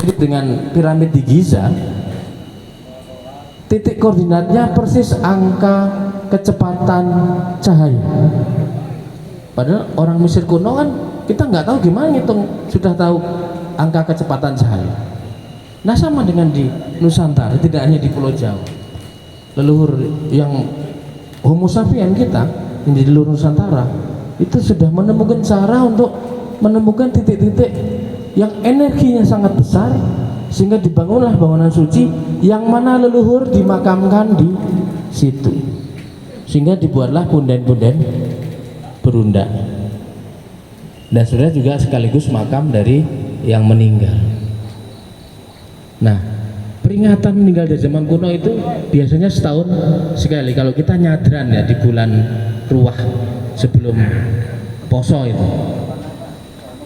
mirip dengan piramid di Giza, titik koordinatnya persis angka kecepatan cahaya. Padahal orang Mesir kuno kan kita nggak tahu gimana ngitung, sudah tahu angka kecepatan cahaya. Nah sama dengan di Nusantara, tidak hanya di Pulau Jawa, leluhur yang Homo sapien kita yang di seluruh Nusantara itu sudah menemukan cara untuk menemukan titik-titik yang energinya sangat besar, sehingga dibangunlah bangunan suci yang mana leluhur dimakamkan di situ, sehingga dibuatlah punden-punden berundak. Dan sudah juga sekaligus makam dari yang meninggal. Nah, peringatan meninggal dari zaman kuno itu biasanya setahun sekali. Kalau kita nyadran ya di bulan Ruah sebelum poso itu.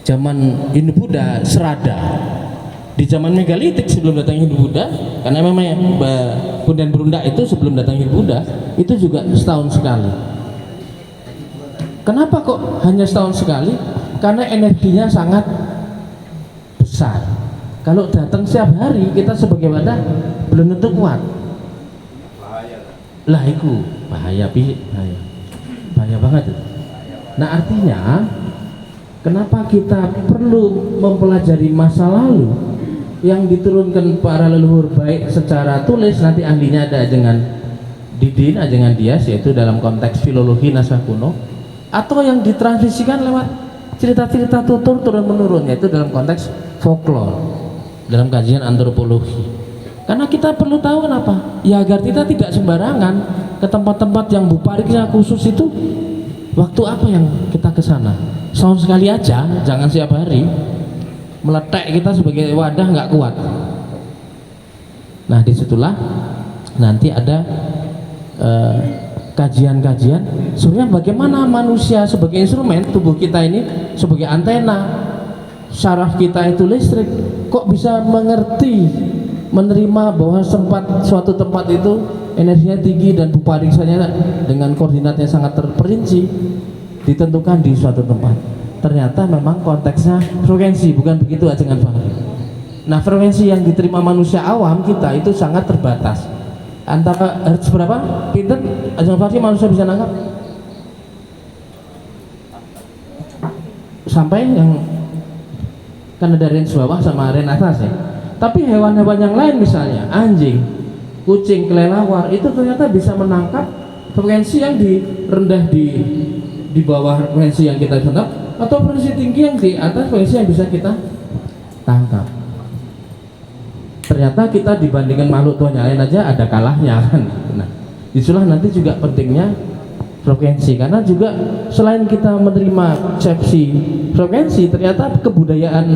Zaman Hindu Buddha Serada. Di zaman megalitik sebelum datang Hindu Buddha, karena memang ya, punden berundak itu sebelum datang Hindu Buddha itu juga setahun sekali. Kenapa kok hanya setahun sekali? Karena energinya sangat besar. Kalau datang setiap hari kita sebagai wadah belum tentu kuat. Lah itu bahaya, bahaya banget itu. Nah artinya kenapa kita perlu mempelajari masa lalu yang diturunkan para leluhur baik secara tulis, nanti ahlinya ada dengan Didin, dengan Dias, yaitu dalam konteks filologi naskah kuno, atau yang ditransmisikan lewat cerita-cerita tutur turun menurun, yaitu dalam konteks folklore, dalam kajian antropologi. Karena kita perlu tahu kenapa, ya agar kita tidak sembarangan ke tempat-tempat yang bupariknya khusus itu. Waktu apa yang kita ke sana? Setahun sekali aja, jangan setiap hari. Meletek kita sebagai wadah nggak kuat. Nah disitulah nanti ada kajian-kajian sebenarnya bagaimana manusia sebagai instrumen, tubuh kita ini sebagai antena, syaraf kita itu listrik, kok bisa mengerti, menerima bahwa suatu tempat itu energinya tinggi dan bupariksanya dengan koordinatnya sangat terperinci ditentukan di suatu tempat. Ternyata memang konteksnya frekuensi, bukan begitu Ajeng Fahri. Nah frekuensi yang diterima manusia awam kita itu sangat terbatas. Antara hertz berapa? Pinter Ajeng Fahri manusia bisa nangkap? Sampai yang kan ada range bawah sama range atas ya. Tapi hewan-hewan yang lain misalnya anjing, kucing, kelelawar itu ternyata bisa menangkap frekuensi yang rendah di bawah frekuensi yang kita tangkap, atau frekuensi tinggi yang di atas frekuensi yang bisa kita tangkap. Ternyata kita dibandingkan makhluk Tuhan yang lain aja ada kalahnya kan. Nah, itulah nanti juga pentingnya frekuensi, karena juga selain kita menerima persepsi frekuensi, ternyata kebudayaan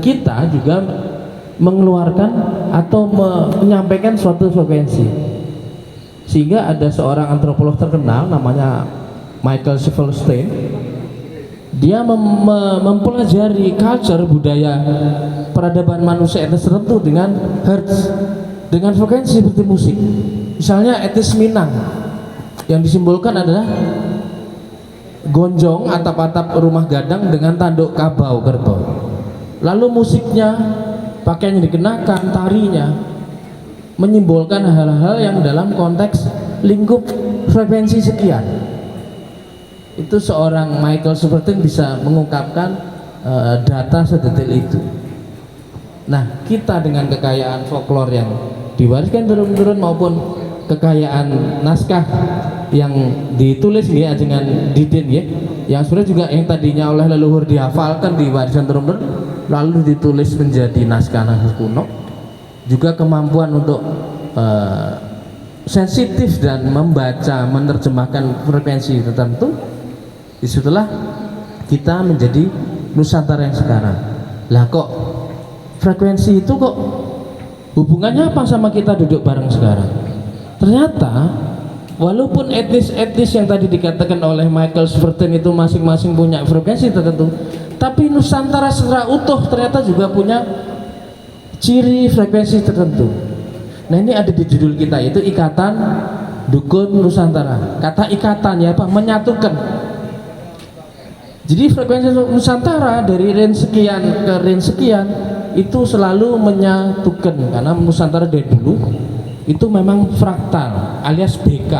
kita juga mengeluarkan atau menyampaikan suatu frekuensi. Sehingga ada seorang antropolog terkenal namanya Michael Silverstein, dia mempelajari culture, budaya peradaban manusia etnis tertentu dengan hertz, dengan frekuensi seperti musik. Misalnya etnis Minang yang disimbolkan adalah gonjong, atap-atap rumah gadang dengan tanduk kabau kerbau. Lalu musiknya, pakaian yang dikenakan, tarinya menyimbolkan hal-hal yang dalam konteks lingkup frekuensi sekian. Itu seorang Michael Silverstein bisa mengungkapkan data sedetail itu. Nah kita dengan kekayaan folklore yang diwariskan turun-turun maupun kekayaan naskah yang ditulis ya dengan Didin ya, yang sebenarnya juga yang tadinya oleh leluhur dihafalkan, diwariskan turun-turun lalu ditulis menjadi naskah-naskah kuno, juga kemampuan untuk sensitif dan membaca, menerjemahkan frekuensi tertentu. Disitulah kita menjadi Nusantara yang sekarang. Lah kok frekuensi itu kok hubungannya apa sama kita duduk bareng sekarang? Ternyata walaupun etnis-etnis yang tadi dikatakan oleh Michael Silverstein itu masing-masing punya frekuensi tertentu, tapi Nusantara secara utuh ternyata juga punya ciri frekuensi tertentu. Nah ini ada di judul kita, itu Ikatan Dukun Nusantara. Kata ikatan ya apa? Menyatukan. Jadi frekuensi Nusantara dari range sekian ke range sekian itu selalu menyatukan, karena Nusantara dari dulu itu memang fraktal alias BK,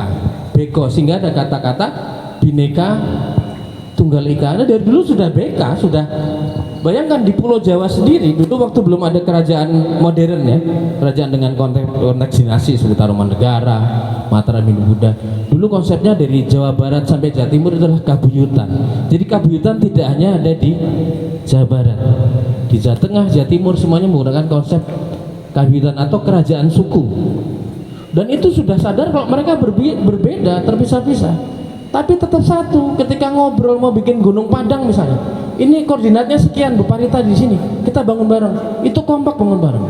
beko, sehingga ada kata-kata Bhinneka Tunggal Ika. Nah, dari dulu sudah BK, sudah. Bayangkan di Pulau Jawa sendiri dulu waktu belum ada kerajaan modern ya, kerajaan dengan konteks dinasti seperti Tarumanegara, Mataram, Hindu Buddha. Dulu konsepnya dari Jawa Barat sampai Jawa Timur adalah kabuyutan. Jadi kabuyutan tidak hanya ada di Jawa Barat, di Jawa Tengah, Jawa Timur, semuanya menggunakan konsep kabuyutan atau kerajaan suku. Dan itu sudah sadar kalau mereka berbeda, terpisah-pisah. Tapi tetap satu, ketika ngobrol mau bikin Gunung Padang misalnya, ini koordinatnya sekian Bu Parita di sini, kita bangun bareng, itu kompak bangun bareng.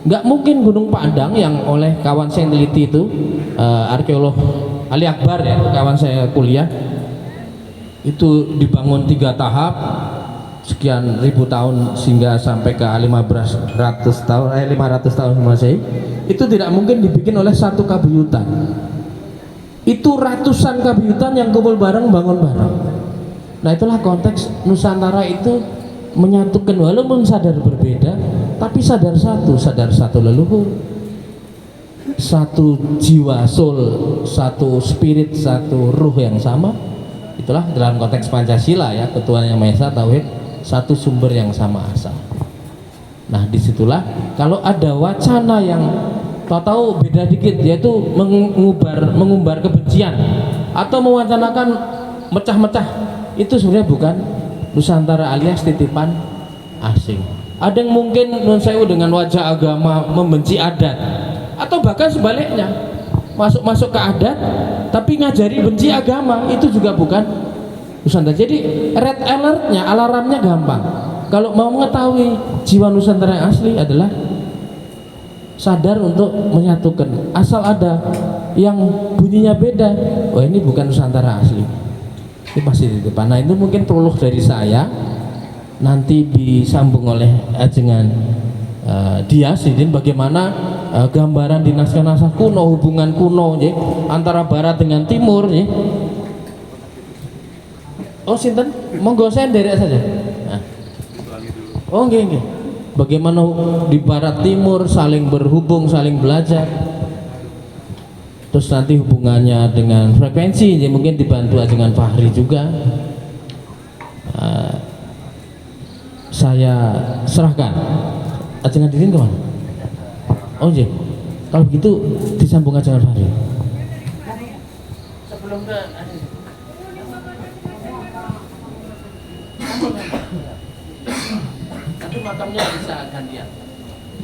Nggak mungkin Gunung Padang yang oleh kawan saya yang teliti itu, arkeolog Ali Akbar ya, kawan saya kuliah, itu dibangun 3 tahap, sekian ribu tahun sehingga sampai ke 500 tahun Masehi. Itu tidak mungkin dibikin oleh satu kabuyutan. Itu ratusan kabuyutan yang kumpul bareng, bangun bareng. Nah, itulah konteks Nusantara itu menyatukan, walaupun sadar berbeda tapi sadar satu leluhur, satu jiwa, soul, satu spirit, satu ruh yang sama. Itulah dalam konteks Pancasila ya, Ketuhanan Yang Maha Esa, tauhid, satu sumber yang sama asal. Nah, disitulah kalau ada wacana yang tahu beda dikit, yaitu mengumbar kebencian atau mewacanakan mecah-mecah, itu sebenarnya bukan Nusantara alias titipan asing. Ada yang mungkin non sewu dengan wajah agama membenci adat, atau bahkan sebaliknya masuk ke adat tapi ngajari benci agama, itu juga bukan Nusantara. Jadi red alertnya, alarmnya gampang. Kalau mau mengetahui jiwa Nusantara yang asli adalah sadar untuk menyatukan. Asal ada yang bunyinya beda, oh ini bukan Nusantara asli, ini pasti titipan. Nah, itu mungkin prolog dari saya, nanti disambung oleh ajengan Dias ini bagaimana gambaran di naskah-naskah kuno, hubungan kuno ya, antara barat dengan timur ya. Oh sinten, monggo saya nderek saja. Nah. Oh nggih. Bagaimana di barat timur saling berhubung, saling belajar. Terus nanti hubungannya dengan frekuensi, jadi mungkin dibantu dengan Fahri juga. Saya serahkan. Ajengan Didin kemana? Oh iya. Kalau begitu disambung ajengan Fahri. Sebelum ke tapi makamnya bisa gantian.